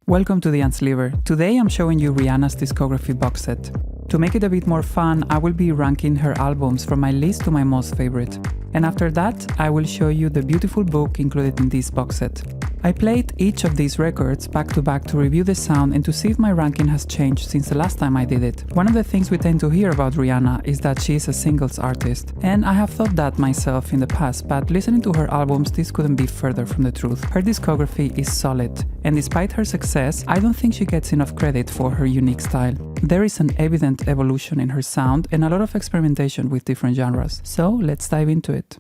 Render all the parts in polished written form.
Welcome to the Unsleever. Today I'm showing you Rihanna's discography box set. To make it a bit more fun, I will be ranking her albums from my least to my most favorite. And after that, I will show you the beautiful book included in this box set. I played each of these records back to back to review the sound and to see if my ranking has changed since the last time I did it. One of the things we tend to hear about Rihanna is that she is a singles artist, and I have thought that myself in the past, but listening to her albums, this couldn't be further from the truth. Her discography is solid, and despite her success, I don't think she gets enough credit for her unique style. There is an evident evolution in her sound and a lot of experimentation with different genres, so let's dive into it.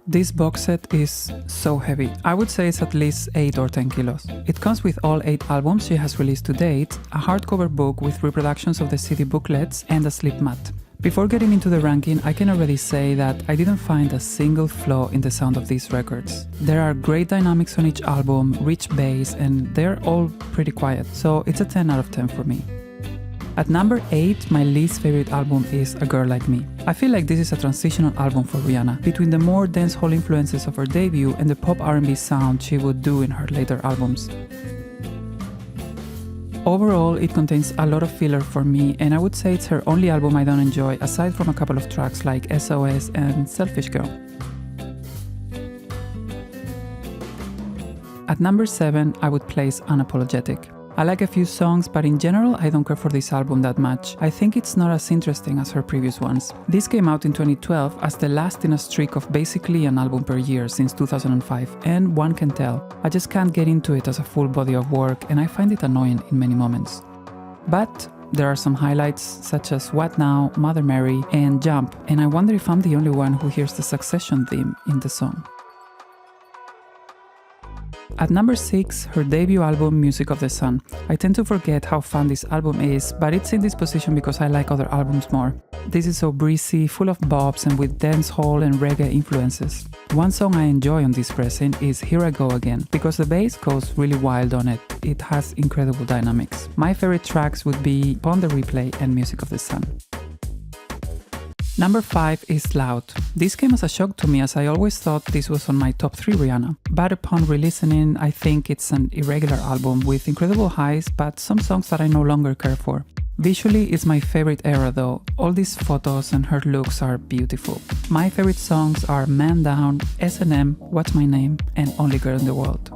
This box set is so heavy. I would say it's at least 8 or 10 kilos. It comes with all 8 albums she has released to date, a hardcover book with reproductions of the CD booklets, and a slipmat. Before getting into the ranking, I can already say that I didn't find a single flaw in the sound of these records. There are great dynamics on each album, rich bass, and they're all pretty quiet, so it's a 10 out of 10 for me. At number 8, my least favorite album is A Girl Like Me. I feel like this is a transitional album for Rihanna, between the more dancehall influences of her debut and the pop R&B sound she would do in her later albums. Overall, it contains a lot of filler for me, and I would say it's her only album I don't enjoy, aside from a couple of tracks like SOS and Selfish Girl. At number 7, I would place Unapologetic. I like a few songs, but in general I don't care for this album that much. I think it's not as interesting as her previous ones. This came out in 2012 as the last in a streak of basically an album per year since 2005, and one can tell, I just can't get into it as a full body of work, and I find it annoying in many moments. But there are some highlights such as What Now, Mother Mary, and Jump, and I wonder if I'm the only one who hears the Succession theme in the song. At number 6, her debut album Music of the Sun. I tend to forget how fun this album is, but it's in this position because I like other albums more. This is so breezy, full of bops and with dancehall and reggae influences. One song I enjoy on this pressing is Here I Go Again, because the bass goes really wild on it. It has incredible dynamics. My favorite tracks would be Upon the Replay and Music of the Sun. Number 5 is Loud. This came as a shock to me as I always thought this was on my top 3 Rihanna. But upon re-listening, I think it's an irregular album with incredible highs but some songs that I no longer care for. Visually, it's my favorite era though. All these photos and her looks are beautiful. My favorite songs are Man Down, S&M, What's My Name, and Only Girl in the World.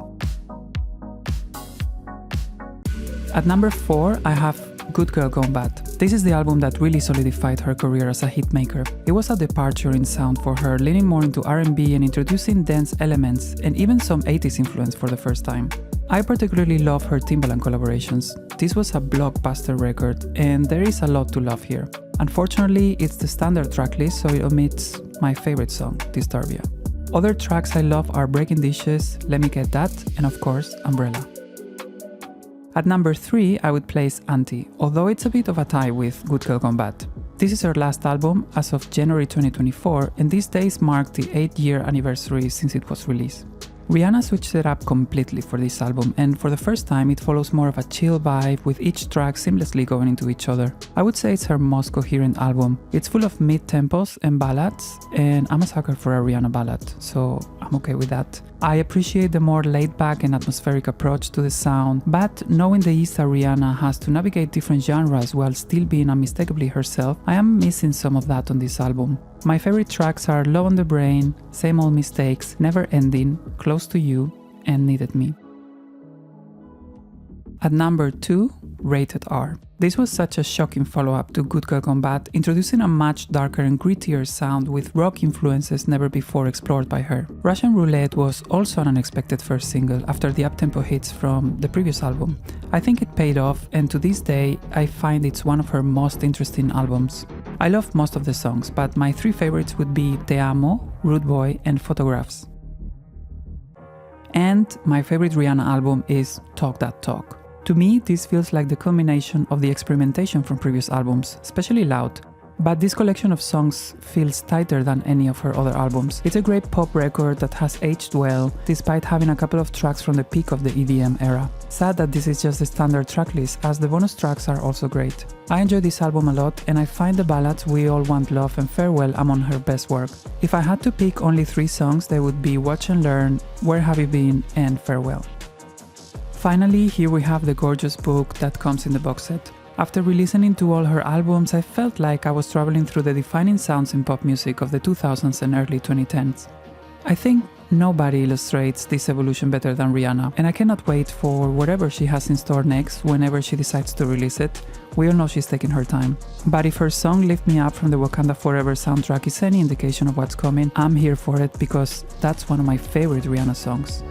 At number 4, I have Good Girl Gone Bad. This is the album that really solidified her career as a hitmaker. It was a departure in sound for her, leaning more into R&B and introducing dance elements and even some 80s influence for the first time. I particularly love her Timbaland collaborations. This was a blockbuster record, and there is a lot to love here. Unfortunately, it's the standard tracklist, so it omits my favorite song, Disturbia. Other tracks I love are Breaking Dishes, Let Me Get That, and of course, Umbrella. At number 3, I would place Auntie, although it's a bit of a tie with Good Girl Gone Bad. This is her last album as of January 2024, and these days mark the 8-year anniversary since it was released. Rihanna switched it up completely for this album, and for the first time it follows more of a chill vibe with each track seamlessly going into each other. I would say it's her most coherent album. It's full of mid-tempos and ballads, and I'm a sucker for a Rihanna ballad, so I'm okay with that. I appreciate the more laid-back and atmospheric approach to the sound, but knowing the ease that Rihanna has to navigate different genres while still being unmistakably herself, I am missing some of that on this album. My favorite tracks are Low on the Brain, Same Old Mistakes, Never Ending, Close to You, and Needed Me. At number 2, Rated R. This was such a shocking follow-up to Good Girl Gone Bad, introducing a much darker and grittier sound with rock influences never before explored by her. Russian Roulette was also an unexpected first single after the uptempo hits from the previous album. I think it paid off, and to this day, I find it's one of her most interesting albums. I love most of the songs, but my 3 favorites would be Te Amo, Rude Boy, and Photographs. And my favorite Rihanna album is Talk That Talk. To me, this feels like the culmination of the experimentation from previous albums, especially Loud. But this collection of songs feels tighter than any of her other albums. It's a great pop record that has aged well, despite having a couple of tracks from the peak of the EDM era. Sad that this is just the standard tracklist, as the bonus tracks are also great. I enjoy this album a lot, and I find the ballads We All Want Love and Farewell among her best work. If I had to pick only 3 songs, they would be Watch and Learn, Where Have You Been, and Farewell. Finally, here we have the gorgeous book that comes in the box set. After re-listening to all her albums, I felt like I was traveling through the defining sounds in pop music of the 2000s and early 2010s. I think nobody illustrates this evolution better than Rihanna, and I cannot wait for whatever she has in store next whenever she decides to release it. We all know she's taking her time. But if her song Lift Me Up from the Wakanda Forever soundtrack is any indication of what's coming, I'm here for it because that's one of my favorite Rihanna songs.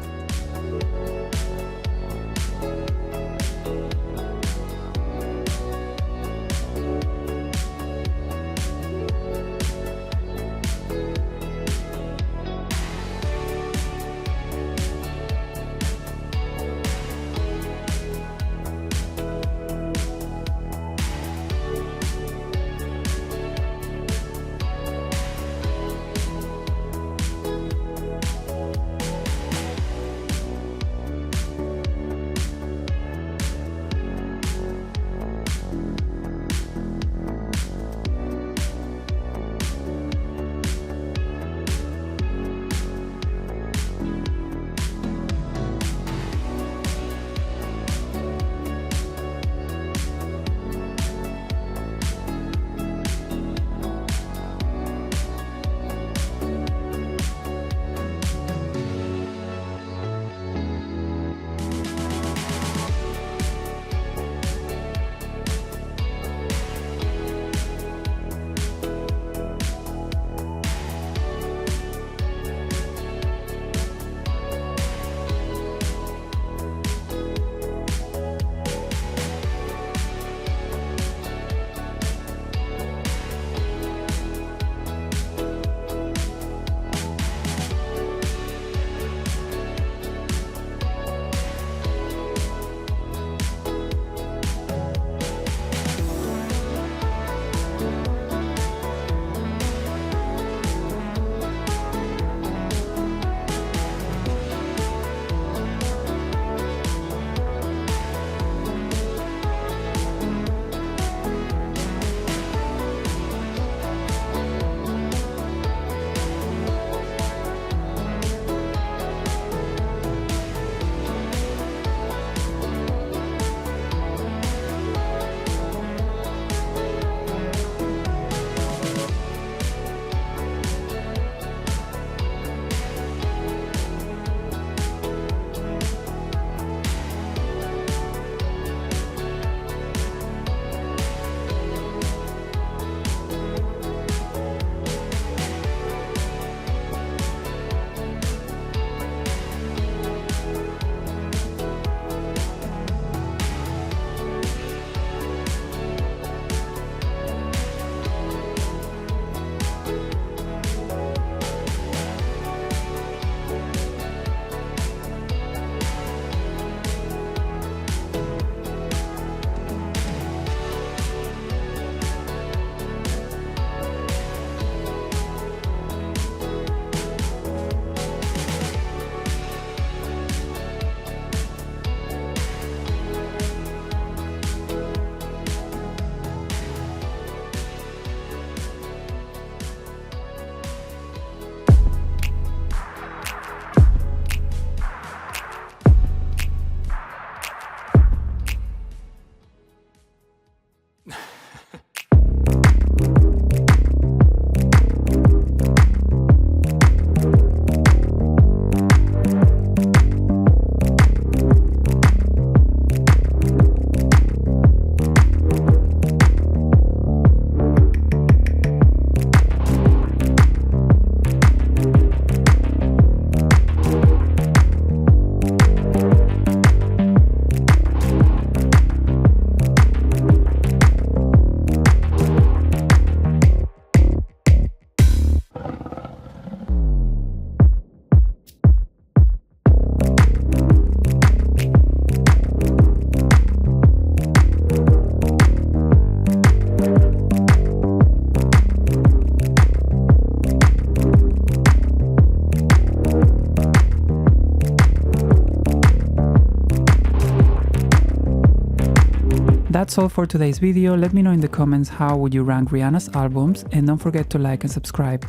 That's all for today's video. Let me know in the comments how would you rank Rihanna's albums, and don't forget to like and subscribe.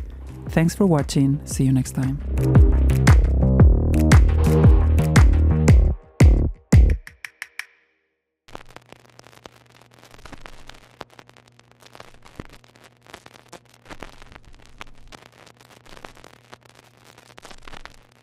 Thanks for watching, see you next time.